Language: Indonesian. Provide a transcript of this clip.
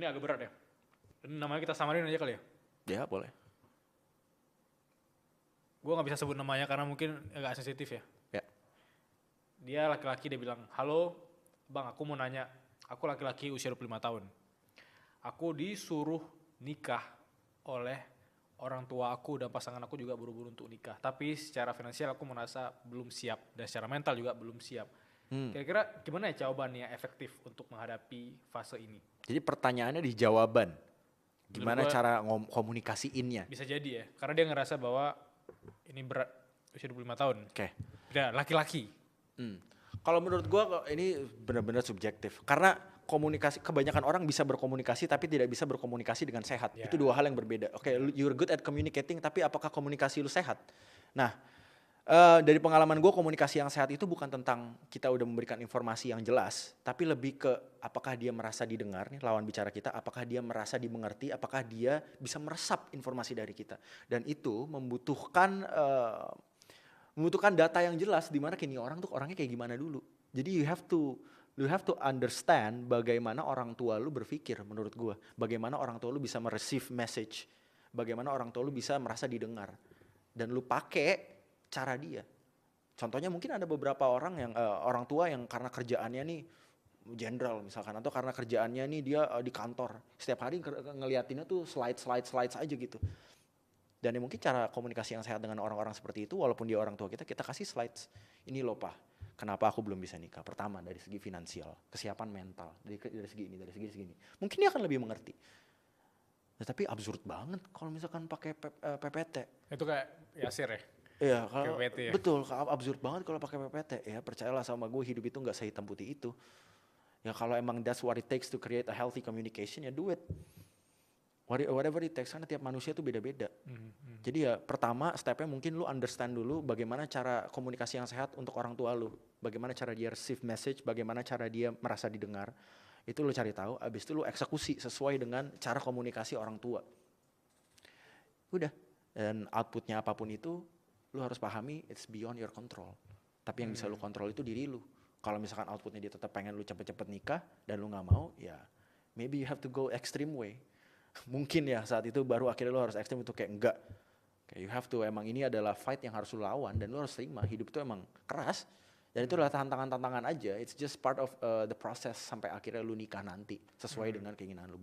ini agak berat ya. Ini namanya kita samarin aja kali ya. Ya boleh. Gue nggak bisa sebut namanya karena mungkin agak sensitif ya. Ya. Dia laki-laki, dia bilang, halo bang, aku mau nanya, aku laki-laki usia 25 tahun. Aku disuruh nikah oleh orang tua aku dan pasangan aku juga buru-buru untuk nikah. Tapi secara finansial aku merasa belum siap dan secara mental juga belum siap. Kira-kira gimana ya jawabannya efektif untuk menghadapi fase ini? Jadi pertanyaannya di jawaban. Gimana Menurut gua cara komunikasiinnya? bisa jadi ya, karena dia ngerasa bahwa ini berat, usia 25 tahun. Oke. Dia laki-laki. Kalau menurut gua ini benar-benar subjektif. Karena kebanyakan orang bisa berkomunikasi tapi tidak bisa berkomunikasi dengan sehat. Ya. Itu dua hal yang berbeda. Oke, you're good at communicating tapi apakah komunikasi lu sehat? Nah, dari pengalaman gue, komunikasi yang sehat itu bukan tentang kita udah memberikan informasi yang jelas, tapi lebih ke apakah dia merasa didengar nih lawan bicara kita, apakah dia merasa dimengerti, apakah dia bisa meresap informasi dari kita. Dan itu membutuhkan data yang jelas di mana kini orang tuh orangnya kayak gimana dulu. Jadi you have to understand bagaimana orang tua lu berpikir menurut gue, bagaimana orang tua lu bisa mereceive message, bagaimana orang tua lu bisa merasa didengar, dan lu pakai cara dia. Contohnya mungkin ada beberapa orang yang orang tua yang karena kerjaannya nih jenderal misalkan, atau karena kerjaannya nih dia di kantor setiap hari ngeliatinnya tuh slides aja gitu. Dan mungkin cara komunikasi yang sehat dengan orang-orang seperti itu, walaupun dia orang tua kita kasih slides. Ini loh Pak, kenapa aku belum bisa nikah? Pertama dari segi finansial, kesiapan mental, dari segi ini, dari segi ini. Mungkin dia akan lebih mengerti. Nah, tapi absurd banget kalau misalkan pakai PPT. Itu kayak Yasir ya? Iya, kalau PPT ya? betul, absurd banget kalau pakai PPT. Ya percayalah sama gue, hidup itu nggak sehitam putih itu. Ya kalau emang that's what it takes to create a healthy communication, ya do it. Whatever it takes, karena tiap manusia itu beda-beda. Jadi ya pertama stepnya mungkin lu understand dulu bagaimana cara komunikasi yang sehat untuk orang tua lu. Bagaimana cara dia receive message, bagaimana cara dia merasa didengar. Itu lu cari tahu, abis itu lu eksekusi sesuai dengan cara komunikasi orang tua. Udah, dan outputnya apapun itu, lu harus pahami it's beyond your control. Tapi yang bisa lu kontrol itu diri lu. Kalau misalkan outputnya dia tetap pengen lu cepet-cepet nikah dan lu nggak mau, ya maybe you have to go extreme way. Mungkin ya saat itu baru akhirnya lu harus ekstrim, itu kayak enggak. Kayak you have to, emang ini adalah fight yang harus lu lawan dan lu harus terima. Hidup itu emang keras dan itu adalah tantangan-tantangan aja. It's just part of the process sampai akhirnya lu nikah nanti sesuai dengan keinginan lu.